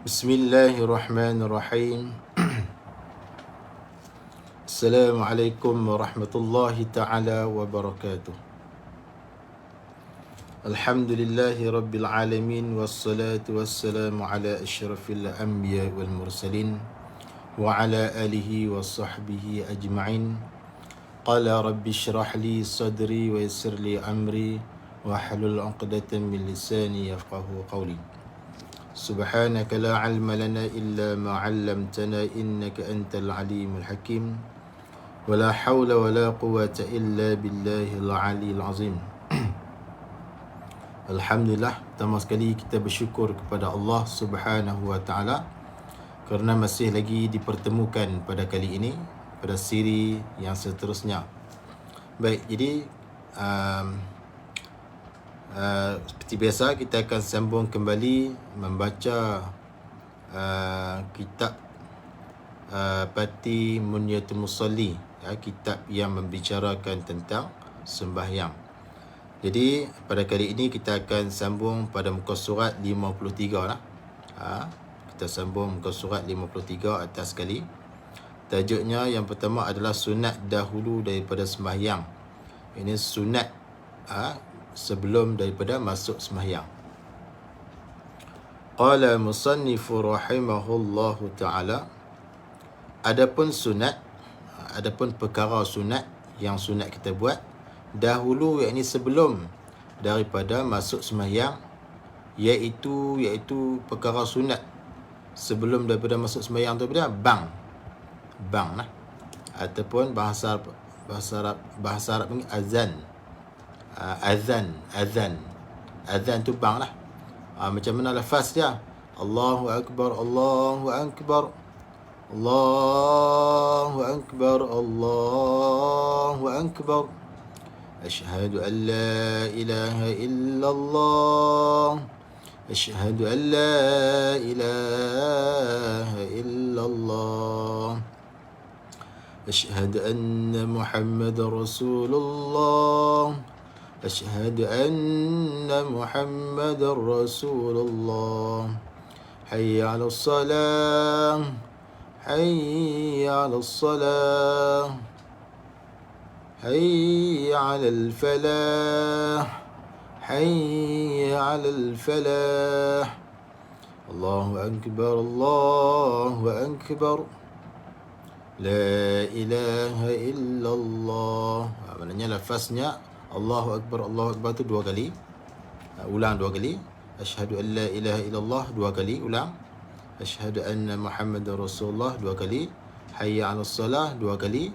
Bismillahirrahmanirrahim. Assalamualaikum warahmatullahi ta'ala wabarakatuh. Alhamdulillahi rabbil alamin. Wassalatu wassalamu ala ashrafil anbiya wal mursalin wa ala alihi wa sahbihi ajma'in. Qala rabbi shrah li sadri wa yassir li amri wa hlul 'uqdatan min lisani yafqahu qawli. سبحانك لا علم لنا إلا ما علمتنا إنك أنت العليم الحكيم ولا حول ولا قوة إلا بالله العلي العظيم. Alhamdulillah, pertama sekali kita bersyukur kepada Allah Subhanahu wa taala kerana masih lagi dipertemukan pada kali ini pada siri yang seterusnya. Baik, jadi seperti biasa kita akan sambung kembali membaca kitab Pati Munyatul Musalli, kitab yang membicarakan tentang sembahyang. Jadi pada kali ini kita akan sambung pada muka surat 53 lah. Kita sambung muka surat 53 atas sekali. Tajuknya yang pertama adalah sunat dahulu daripada sembahyang. Ini sunat sebelum daripada masuk sembahyang. Qala musannifu rahimahullahu ta'ala, adapun sunat, adapun perkara sunat yang sunat kita buat dahulu, yakni sebelum daripada masuk sembahyang, iaitu perkara sunat sebelum daripada masuk sembahyang tu bang lah, ataupun bahasa Arab ni azan. Azan tu bang lah. Macam mana lafaz dia? Allahu Akbar, Allahu Akbar, Allahu Akbar, Allahu Akbar. Asyhadu an la ilaha illallah, asyhadu an la ilaha illallah, asyhadu anna Muhammadar Rasulullah, أشهد أن محمد رسول الله. حي على الصلاة، حي على الصلاة، حي على الفلاح، حي على الفلاح. الله أكبر، الله أكبر، لا إله إلا الله. Maknanya lafaznya Allahu Akbar, Allahu Akbar tu dua kali. Ulang dua kali. Asyhadu an la ilaha illallah dua kali. Ulang. Asyhadu anna Muhammadar Rasulullah dua kali. Hayya 'alas salah dua kali.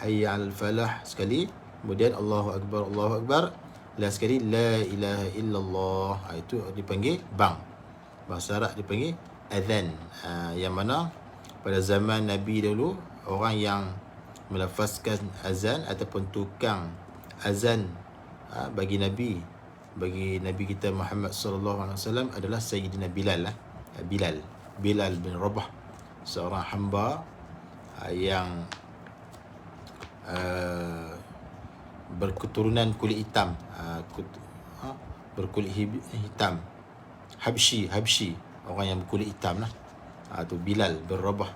Hayya 'alal falah sekali. Kemudian Allahu Akbar, Allahu Akbar. Last sekali la ilaha illallah. Itu dipanggil bang. Bahasa Arab dipanggil azan. Yang mana pada zaman Nabi dulu, orang yang melafazkan azan ataupun tukang azan bagi Nabi kita Muhammad sallallahu alaihi wasallam adalah Sayyidina Bilal lah. Bilal bin Rabah, seorang hamba yang berketurunan kulit hitam, berkulit hitam, Habsyi, orang yang berkulit hitam lah. Tu Bilal bin Rabah.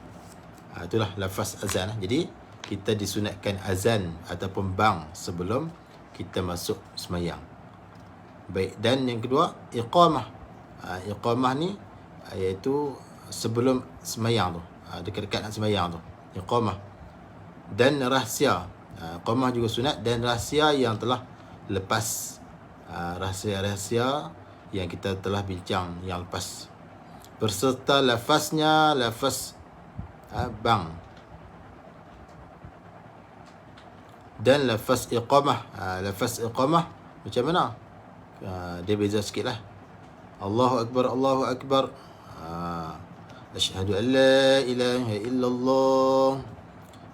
Itulah lafaz azan lah. Jadi kita disunatkan azan ataupun bang sebelum kita masuk sembahyang. Baik, dan yang kedua iqamah. Iqamah ni iaitu sebelum sembahyang tu, dekat-dekat nak sembahyang tu, iqamah. Dan rahsia, iqamah juga sunat, dan rahsia yang telah lepas, rahsia-rahsia yang kita telah bincang yang lepas, berserta lafaznya, lafaz bang dan lafaz iqamah. Lafaz iqamah macam mana? Dia beza sikit lah. Allahu Akbar, Allahu Akbar, asyhadu an la ilaha illallah,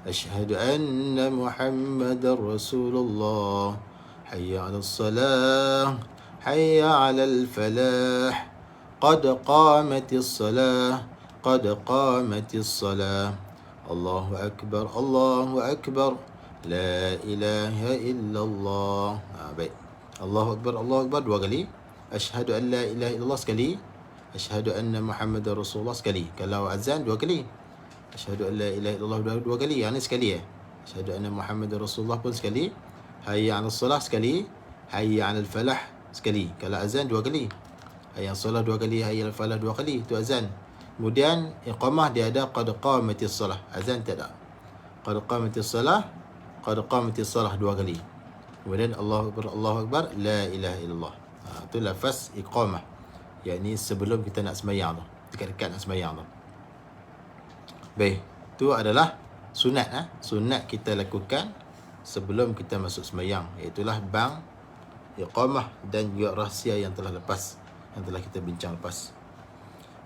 asyhadu anna Muhammadar Rasulullah, hayya 'alas salah, hayya 'alal falah, qad qamatis salah, qad qamatis salah. Allahu Akbar, Allahu Akbar, la ilaha illallah. Baik. Allahu Akbar, Allahu Akbar dua kali. Asyhadu an la ilaha illallah sekali. Asyhadu anna Muhammadar Rasulullah sekali. Kalau azan 2 kali. Asyhadu an la ilaha illallah 2 kali. Yang ni sekali Asyhadu anna Muhammadar Rasulullah pun sekali. Hayya 'alas salah sekali. Hayya 'alal falah sekali. Kalau azan 2 kali. Hayya 'alas salah 2 kali, hayya 'alal falah 2 kali. Itu azan. Kemudian iqamah dia ada qad qamatis salah. Azan tak ada. Qad qamatis salah, qad qamatis salah 2 kali. Kemudian Allahu Akbar, la ilaha illallah. Itu lafaz iqamah. Yakni sebelum kita nak sembahyang tu, dekat-dekat nak sembahyang tu. Baik, itu adalah sunat sunat kita lakukan sebelum kita masuk sembahyang, iaitulah bang, iqamah dan juga rahsia yang telah lepas, yang telah kita bincang lepas.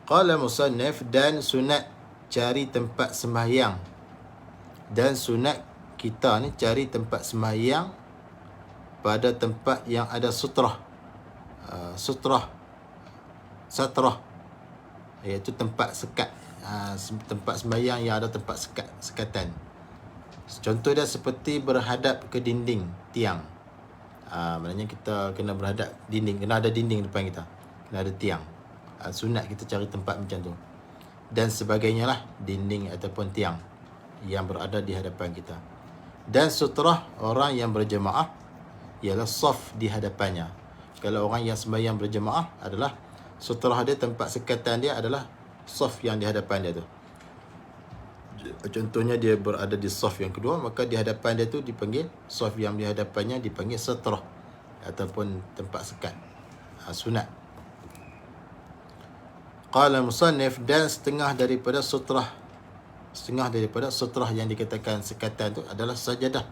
Qala musannif, dan sunat cari tempat sembahyang, dan sunat kita ni cari tempat sembahyang pada tempat yang ada sutrah, satrah, iaitu tempat sekat, tempat sembahyang yang ada tempat sekatan. Contoh dia seperti berhadap ke dinding tiang. Maknanya kita kena berhadap dinding, kena ada dinding depan kita, kena ada tiang. Sunat kita cari tempat macam tu. Dan sebagainya lah, dinding ataupun tiang yang berada di hadapan kita. Dan sutrah orang yang berjemaah ialah saf di hadapannya. Kalau orang yang sembahyang berjemaah adalah sutrah dia, tempat sekatan dia adalah saf yang di hadapan dia tu. Contohnya dia berada di saf yang kedua, maka di hadapan dia tu dipanggil, saf yang di hadapannya dipanggil sutrah ataupun tempat sekat. Sunat. Qala musannif, dan setengah daripada sutrah yang dikatakan sekatan tu adalah sajadah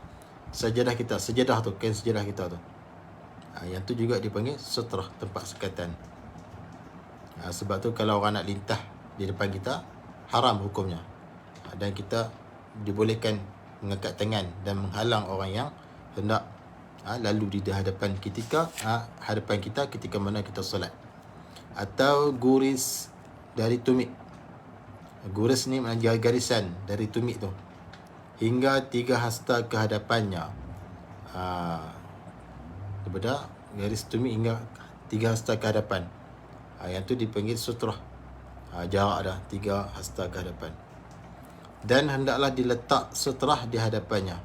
kita, sejadah tu, kain sejadah kita tu. Yang tu juga dipanggil sutrah, tempat sekatan. Sebab tu kalau orang nak lintah di depan kita, haram hukumnya. Dan kita dibolehkan mengangkat tangan dan menghalang orang yang hendak lalu di hadapan kita, ketika mana kita solat. Atau guris dari tumit. Guris ni maknanya garisan dari tumit tu hingga 3 hasta ke hadapannya. Daripada garis tumit hingga 3 hasta ke hadapan. Yang tu dipanggil sutrah. Jarak dah 3 hasta ke hadapan. Dan hendaklah diletak sutrah di hadapannya.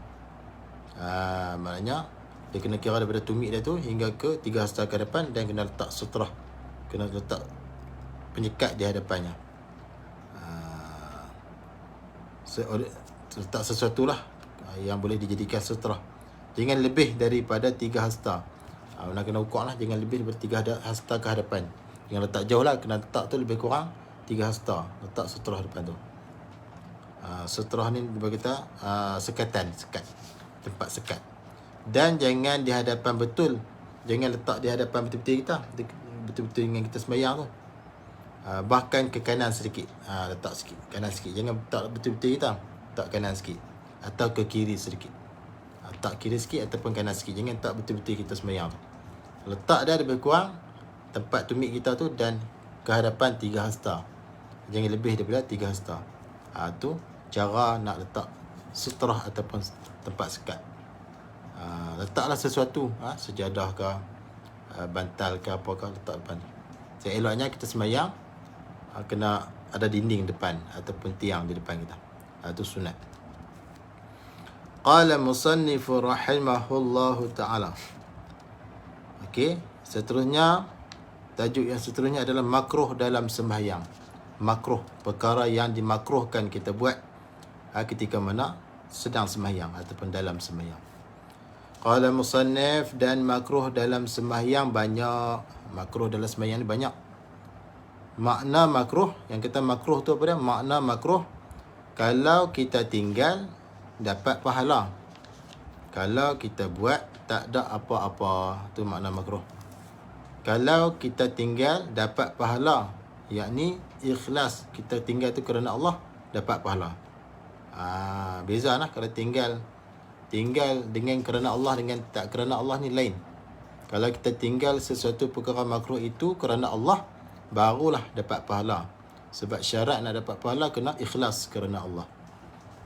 Maknanya dia kena kira daripada tumit dia tu hingga ke 3 hasta ke hadapan, dan kena letak sutrah, kena letak penyekat di hadapannya. Letak sesuatu lah yang boleh dijadikan sutrah. Jangan lebih daripada 3 hasta. Kena ukur lah, jangan lebih daripada 3 hasta ke hadapan. Jangan letak jauh lah, kena letak tu lebih kurang 3 hasta. Letak sutrah depan tu. Sutrah ni bagi kita sekatan, sekat, tempat sekat. Dan jangan di hadapan betul. Jangan letak di hadapan betul-betul kita, betul-betul dengan kita sembahyang tu. Bahkan ke kanan sedikit, letak sikit, kanan sikit. Jangan letak betul-betul kita, letak kanan sikit. Atau ke kiri sedikit, letak kiri sikit ataupun kanan sikit. Jangan letak betul-betul kita sembahyang tu. Letak dia lebih kurang tempat tumit kita tu dan ke hadapan 3 hasta. Jangan lebih daripada 3 hasta. Tu cara nak letak sutrah ataupun tempat sekat. Letaklah sesuatu, sejadah ke, bantal ke, apakah, letak depan. Seeloknya kita sembahyang kena ada dinding depan ataupun tiang di depan kita. Itu sunat. Qala musannif rahimahullahu ta'ala. Okey, seterusnya, tajuk yang seterusnya adalah makruh dalam sembahyang. Makruh, perkara yang dimakruhkan kita buat ketika mana sedang sembahyang ataupun dalam sembahyang. Qala musannif, dan makruh dalam sembahyang banyak. Makruh dalam sembahyang ni banyak. Makna makruh, yang kita makruh tu apa dia? Makna makruh, kalau kita tinggal dapat pahala, kalau kita buat tak ada apa-apa, tu makna makruh. Kalau kita tinggal dapat pahala, yakni ikhlas, kita tinggal tu kerana Allah, dapat pahala. Beza lah kalau tinggal dengan kerana Allah dengan tak kerana Allah ni lain. Kalau kita tinggal sesuatu perkara makruh itu kerana Allah, barulah dapat pahala. Sebab syarat nak dapat pahala kena ikhlas kerana Allah.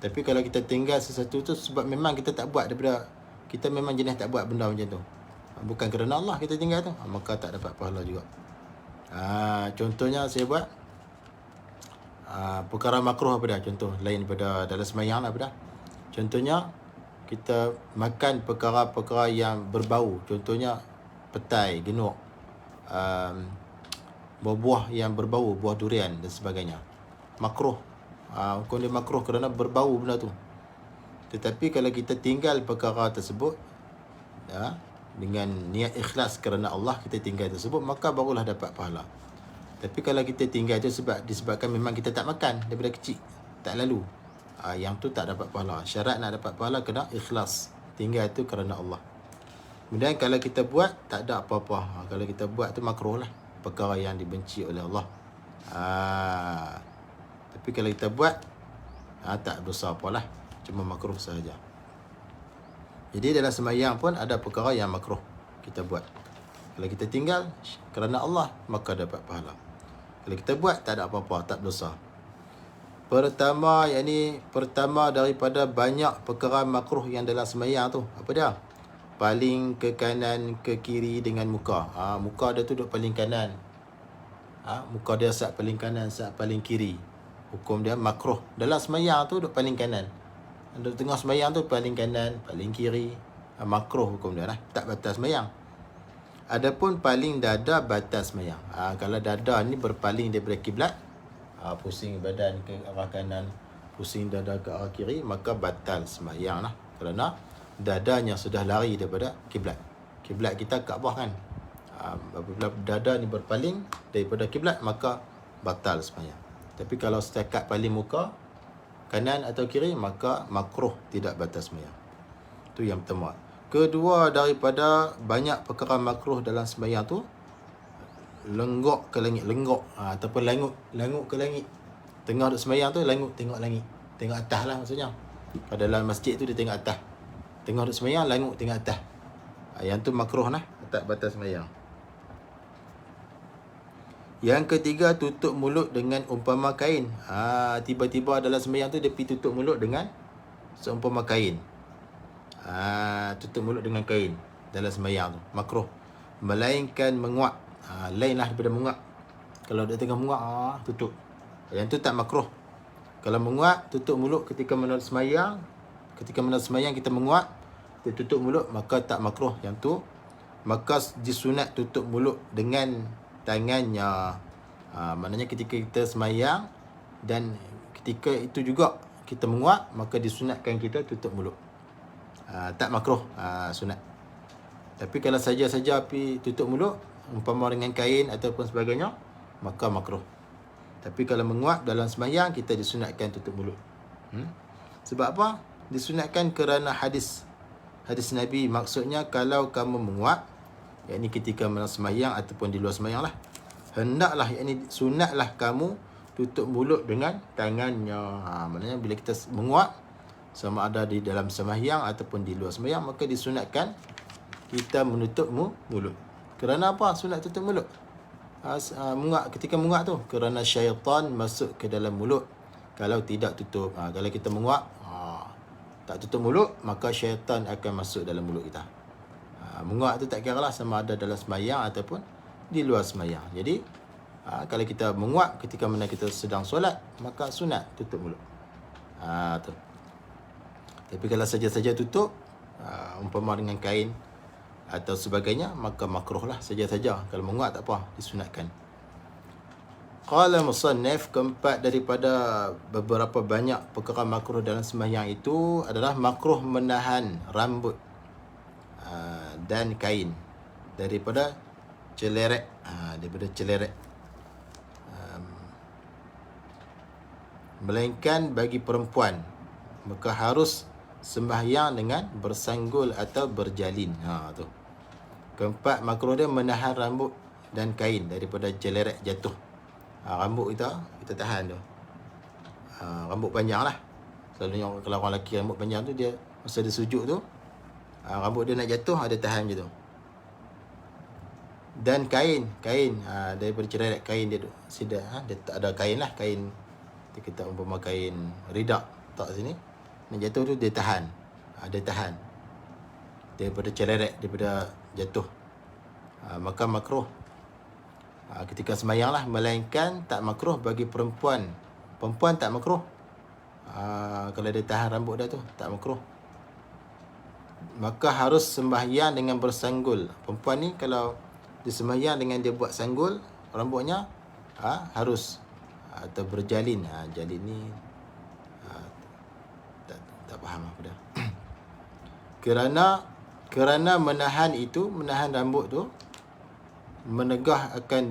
Tapi kalau kita tinggal sesuatu tu sebab memang kita tak buat, daripada kita memang jenis tak buat benda macam tu, bukan kerana Allah kita tinggal tu, maka tak dapat pahala juga. Contohnya saya buat perkara makruh apa dah? Contoh lain daripada dalam sembahyang lah apa dah? Contohnya kita makan perkara-perkara yang berbau. Contohnya petai, genuk, buah-buah yang berbau, buah durian dan sebagainya. Makruh. Hukum dia makruh kerana berbau benda tu. Tetapi kalau kita tinggal perkara tersebut dengan niat ikhlas kerana Allah, kita tinggal tersebut, maka barulah dapat pahala. Tapi kalau kita tinggal itu disebabkan memang kita tak makan daripada kecil, tak lalu, yang tu tak dapat pahala. Syarat nak dapat pahala kena ikhlas, tinggal itu kerana Allah. Kemudian kalau kita buat, tak ada apa-apa. Kalau kita buat tu makruh lah, perkara yang dibenci oleh Allah. Tapi kalau kita buat, tak dosa apalah, cuma makruh sahaja. Jadi dalam sembahyang pun ada perkara yang makruh kita buat. Kalau kita tinggal kerana Allah, maka dapat pahala. Kalau kita buat, tak ada apa-apa, tak dosa. Pertama daripada banyak perkara makruh yang dalam sembahyang tu, apa dia? Paling ke kanan, ke kiri dengan muka. Muka dia tu duduk paling kanan. Muka dia sat paling kanan, sat paling kiri. Hukum dia makruh. Dalam sembahyang tu duduk paling kanan. Di tengah sembahyang tu paling kanan, paling kiri. Makruh hukum dia lah. Tak batal sembahyang. Adapun paling dada batas sembahyang. Kalau dada ni berpaling daripada kiblat, pusing badan ke arah kanan, pusing dada ke arah kiri, maka batal sembahyang lah. Kerana dadanya sudah lari daripada kiblat. Kiblat kita Kaabah kan. Apabila dada ni berpaling daripada kiblat, maka batal sembahyang. Tapi kalau setakat paling muka kanan atau kiri, maka makruh, tidak batal sembahyang. Itu yang pertama. Kedua daripada banyak perkara makruh dalam sembahyang tu, lenggok ke langit, ataupun langut ke langit. Tengah duduk sembahyang tu, langut tengok langit, tengok atas lah maksudnya. Kalau dalam masjid tu dia tengok atas. Tengah duduk sembahyang, langut tengok atas. Yang tu makruh lah, tak batal sembahyang. Yang ketiga, tutup mulut dengan umpama kain. Tiba-tiba dalam sembahyang tu dia pergi tutup mulut dengan seumpama kain. Tutup mulut dengan kain dalam sembahyang tu makruh. Melainkan menguap. Lain lah daripada menguap. Kalau dia tengah menguap, tutup. Yang tu tak makruh. Kalau menguap, tutup mulut ketika menolak sembahyang. Ketika menolak sembahyang kita menguap, kita tutup mulut, maka tak makruh. Yang tu maka disunat tutup mulut dengan tangannya. Maknanya ketika kita sembahyang dan ketika itu juga kita menguap, maka disunatkan kita tutup mulut. Tak makruh, sunat. Tapi kalau saja-saja api tutup mulut, umpama dengan kain ataupun sebagainya, maka makruh. Tapi kalau menguap dalam sembahyang, kita disunatkan tutup mulut. Sebab apa? Disunatkan kerana hadis Nabi. Maksudnya kalau kamu menguap, yakni ketika sembahyang ataupun di luar sembahyang lah, hendaklah, yakni sunatlah kamu tutup mulut dengan tangannya. Maknanya bila kita menguap, sama ada di dalam sembahyang ataupun di luar sembahyang, maka disunatkan kita menutup mulut. Kerana apa sunat tutup mulut? Ketika menguap tu, kerana syaitan masuk ke dalam mulut kalau tidak tutup. Kalau kita menguap, tak tutup mulut, maka syaitan akan masuk dalam mulut kita. Menguap tu tak kira lah sama ada dalam sembahyang ataupun di luar sembahyang. Jadi kalau kita menguap ketika mana kita sedang solat, maka sunat tutup mulut. Tu. Tapi kalau saja-saja tutup, umpama dengan kain atau sebagainya, maka makruh lah saja-saja. Kalau menguap tak apa, disunatkan. Qala musannif, keempat daripada beberapa banyak perkara makruh dalam sembahyang itu adalah makruh menahan rambut dan kain daripada celerek. Melainkan bagi perempuan, maka harus sembahyang dengan bersanggul atau berjalin. Tu. Keempat makruh dia menahan rambut dan kain daripada celerek jatuh. Rambut kita tahan tu. Rambut panjang lah. Selalunya kalau orang lelaki rambut panjang tu, dia masa dia sujud tu, rambut dia nak jatuh, dia tahan je tu. Dan kain daripada celerek kain dia tu. Dia tak ada kain lah, kain kita umpama kain ridak tak sini, nak jatuh tu dia tahan. Dia tahan daripada celerek, daripada jatuh. Maka makruh ketika semayang lah, melainkan tak makruh bagi perempuan. Perempuan tak makruh. Kalau dia tahan rambut dia tu, tak makruh. Maka harus sembahyang dengan bersanggul. Perempuan ni kalau dia sembahyang dengan dia buat sanggul rambutnya, harus, atau berjalin. Jalin ni tak faham apa dah. Kerana menahan rambut tu, menegah akan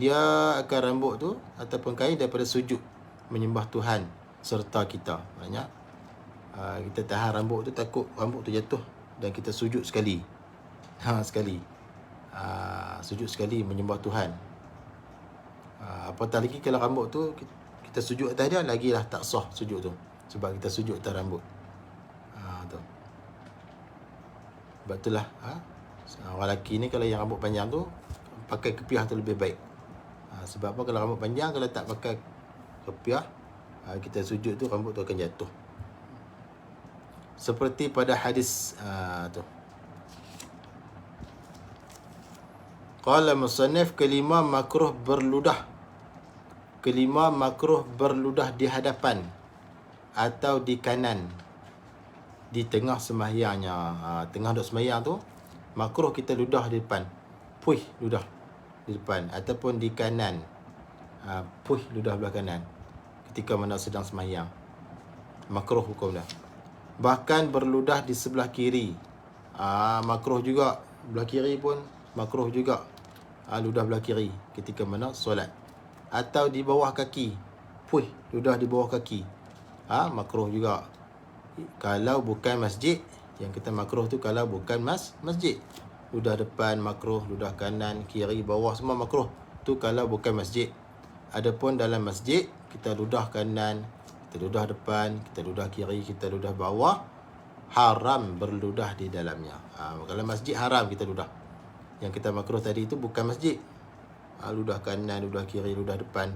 rambut tu ataupun kain daripada sujud menyembah Tuhan serta kita. Maknanya kita tahan rambut tu, takut rambut tu jatuh dan kita sujud sekali. Sujud sekali menyembah Tuhan. Apatah lagi kalau rambut tu kita sujud atas dia, lagilah tak sah sujud tu, sebab kita sujud atas rambut. Tu. Sebab itulah orang lelaki ni kalau yang rambut panjang tu pakai kepiah tu lebih baik. Sebab apa? Kalau rambut panjang, kalau tak pakai kepiah, kita sujud tu rambut tu akan jatuh. Seperti pada hadis tu. Qala musannif, kelima makruh berludah. Kelima makruh berludah di hadapan atau di kanan, di tengah sembahyangnya. Tengah duk sembahyang tu, makruh kita ludah di depan. Puih ludah di depan, ataupun di kanan. Puih ludah belah kanan ketika mana sedang sembahyang. Makruh hukum dah. Bahkan berludah di sebelah kiri. Makruh juga. Belah kiri pun makruh juga. Ludah belah kiri ketika mana solat. Atau di bawah kaki. Puih ludah di bawah kaki. Makruh juga. Kalau bukan masjid, yang kita makruh tu kalau bukan masjid. Ludah depan makruh, ludah kanan, kiri, bawah semua makruh. Tu kalau bukan masjid. Adapun dalam masjid, kita ludah kanan, kita ludah depan, kita ludah kiri, kita ludah bawah, haram berludah di dalamnya. Kalau masjid haram kita ludah. Yang kita makruh tadi itu bukan masjid. Ludah kanan, ludah kiri, ludah depan,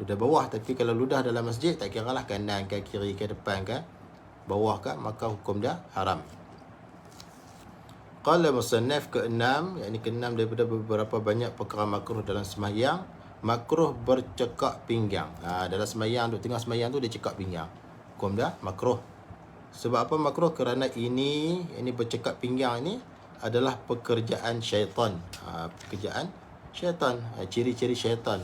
ludah bawah. Tapi kalau ludah dalam masjid, tak kira lah kanan ke kiri ke depan ke bawah ke, maka hukum dia haram. Qala musannaf, keenam, yakni keenam daripada beberapa banyak perkara makruh dalam sembahyang, makruh bercekak pinggang. Dalam sembahyang, duk tengah sembahyang tu dia cekak pinggang. Hukum dia makruh. Sebab apa makruh? Kerana ini bercekak pinggang ini adalah pekerjaan syaitan. Pekerjaan syaitan, ciri-ciri syaitan.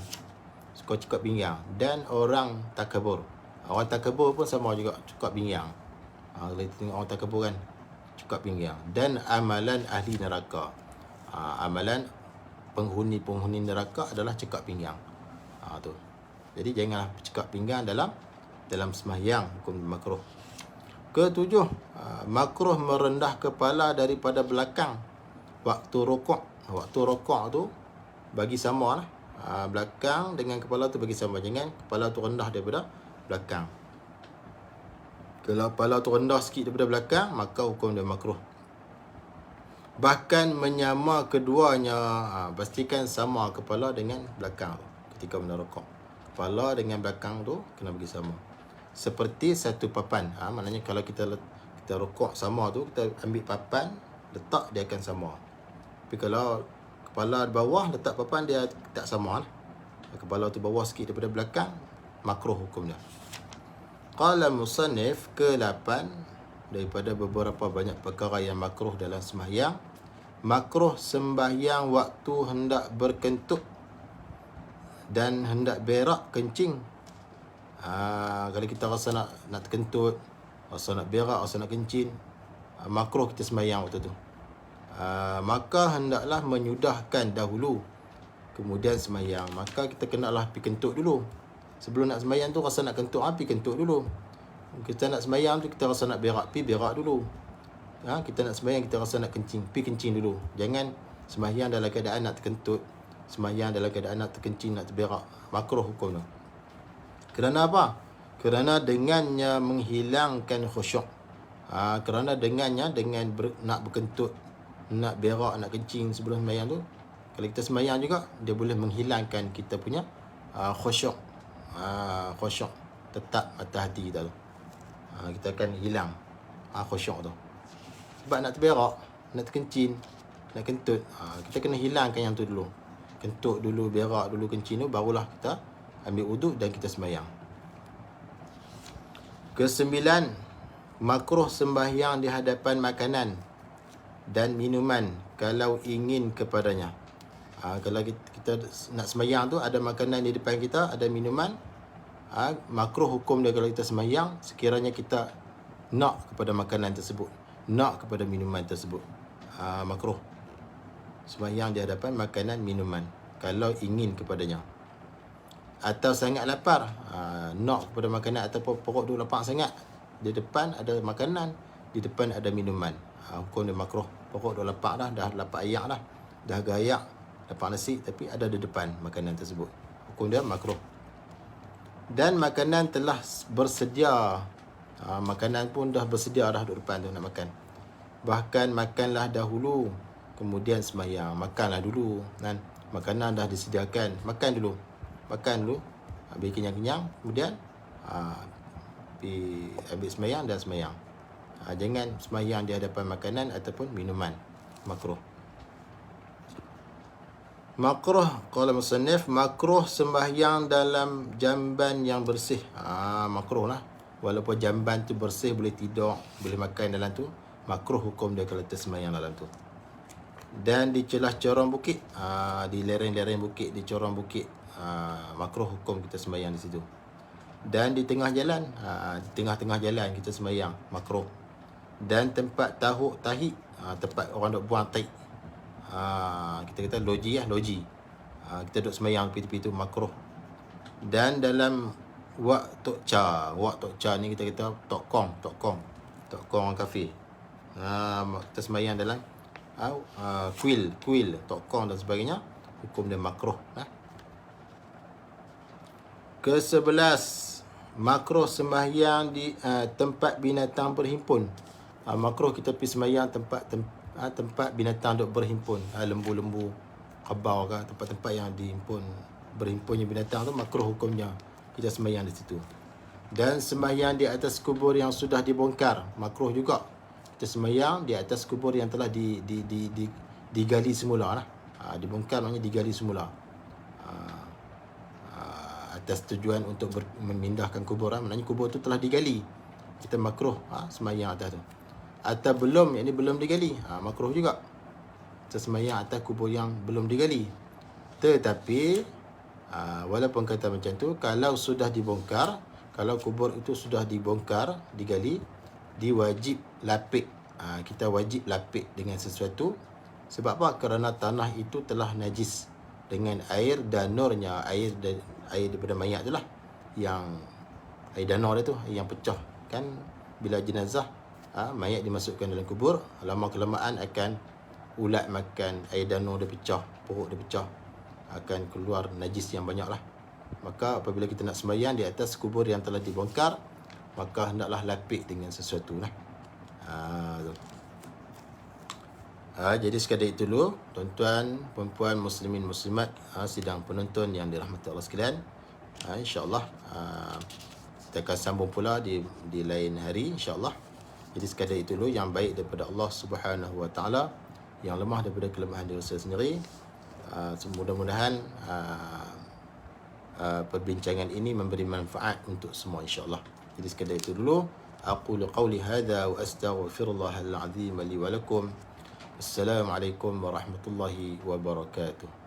Suka cekak pinggang. Dan orang takabur. Orang takabur pun sama juga cekak pinggang. Kalau kita tengok orang takabur kan, cekak pinggang. Dan amalan ahli neraka. Amalan penghuni neraka adalah cekak pinggang. Tu. Jadi janganlah cekak pinggang dalam sembahyang, hukum makruh. Ketujuh, makruh merendah kepala daripada belakang waktu rukuk. Waktu rukuk tu bagi sama lah. Belakang dengan kepala tu bagi sama. Jangan kepala tu rendah daripada belakang. Kalau kepala tu rendah sikit daripada belakang, maka hukum dia makruh. Bahkan menyama keduanya. Pastikan sama kepala dengan belakang ketika menarukuk. Kepala dengan belakang tu kena bagi sama. Seperti satu papan. Maknanya kalau kita rukuk sama tu, kita ambil papan, letak, dia akan sama. Tapi kalau kepala di bawah, letak papan, dia tak sama lah. Kepala tu bawah sikit daripada belakang, makruh hukum dia. Qala musannif, ke-8 daripada beberapa banyak perkara yang makruh dalam sembahyang, makruh sembahyang waktu hendak berkentut dan hendak berak kencing. Kalau kita rasa nak terkentut, rasa nak berak, rasa nak kencing, makruh kita sembahyang waktu tu. Maka hendaklah menyudahkan dahulu, kemudian sembahyang. Maka kita kenalah pergi kentut dulu. Sebelum nak sembahyang tu rasa nak kentut, pergi kentut dulu. Kita nak sembahyang tu kita rasa nak berak, pergi berak dulu. Kita nak sembahyang kita rasa nak kencing, pergi kencing dulu. Jangan sembahyang dalam keadaan nak terkentut, sembahyang dalam keadaan nak terkencing, nak terberak. Makruh hukum tu. Kerana apa? Kerana dengannya menghilangkan khusyuk. Kerana dengannya, nak berkentut, nak berak, nak kencing sebelum sembahyang tu, kalau kita sembahyang juga, dia boleh menghilangkan kita punya khusyuk. Khusyuk tetap atas hati kita tu. Kita akan hilang khusyuk tu. Sebab nak terberak, nak terkencing, nak kentut, kita kena hilangkan yang tu dulu. kentut dulu, berak dulu, kencing dulu, barulah kita ambil wuduk dan kita sembahyang. Kesembilan, makruh sembahyang di hadapan makanan dan minuman kalau ingin kepadanya. Kalau kita nak sembahyang tu, ada makanan di depan kita, ada minuman, makruh hukum dia kalau kita sembahyang sekiranya kita nak kepada makanan tersebut, nak kepada minuman tersebut. Makruh sembahyang di hadapan makanan minuman kalau ingin kepadanya. Atau sangat lapar, nak kepada makanan, ataupun perut tu lapar sangat, di depan ada makanan, di depan ada minuman, hukum dia makruh. Perut dah lapar dah lapar ayak dah gayak, lapar nasi, tapi ada di depan makanan tersebut, hukum dia makruh. Dan makanan telah bersedia, makanan pun dah bersedia dah duduk depan tu nak makan. Bahkan makanlah dahulu kemudian sembahyang. Makanlah dulu kan, makanan dah disediakan, makan dulu, habis kenyang-kenyang, kemudian habis sembahyang dan sembahyang. Jangan sembahyang di hadapan makanan ataupun minuman, makruh. Makruh, qala musannif, makruh sembahyang dalam jamban yang bersih. Makruh lah. Walaupun jamban tu bersih, boleh tidur, boleh makan dalam tu, makruh hukum dia kalau kita sembahyang dalam tu. Dan di celah corong bukit, di lereng-lereng bukit, di corong bukit, makruh hukum kita sembahyang di situ. Dan di tengah jalan, di tengah-tengah jalan kita sembahyang, makruh. Dan tempat tahi, tempat orang duk buang tai, kita kata loji, kita duduk sembahyang tepi-tepi tu, makruh. Dan dalam wak tok cha ni kita kata tok kong orang kafir, kita sembahyang dalam kuil tok kong dan sebagainya, hukum dia makruh. Ke-11, makruh sembahyang di tempat binatang berhimpun. Makruh kita pergi sembahyang tempat binatang duk berhimpun, lembu-lembu, kabau ke, tempat-tempat yang berhimpunnya binatang tu, makruh hukumnya kita sembahyang di situ. Dan sembahyang di atas kubur yang sudah dibongkar, makruh juga kita sembahyang di atas kubur yang telah digali semula lah. Dibongkar maknanya digali semula, atas tujuan untuk memindahkan kuburan, maknanya kubur tu telah digali, kita makruh sembahyang atas tu. Atau belum digali, makruh juga kita sembahyang atas kubur yang belum digali. Tetapi walaupun kata macam tu, kalau sudah dibongkar, kalau kubur itu sudah dibongkar, digali, diwajib lapik. Kita wajib lapik dengan sesuatu. Sebab apa? Kerana tanah itu telah najis dengan air danurnya, air daripada mayat tu lah, yang air danur dia tu yang pecah kan. Bila jenazah, mayat dimasukkan dalam kubur, lama-kelamaan akan ulat makan, air danur dia pecah, perut dia pecah, akan keluar najis yang banyak lah. Maka apabila kita nak sembahyang di atas kubur yang telah dibongkar, maka hendaklah lapik dengan sesuatu lah. Jadi sekadar itu dulu, tuan-tuan, puan-puan, muslimin, muslimat, sidang penonton yang dirahmati Allah sekalian. InsyaAllah kita akan sambung pula di lain hari, insyaAllah. Jadi sekadar itu dulu, yang baik daripada Allah Subhanahu Wa Taala, yang lemah daripada kelemahan diri saya sendiri. Mudah-mudahan perbincangan ini memberi manfaat untuk semua, insyaAllah. Jadi sekadar itu dulu. Aqulu qawli hadha wa astaghfirullahal azim li wa lakum. Assalamualaikum warahmatullahi wabarakatuh.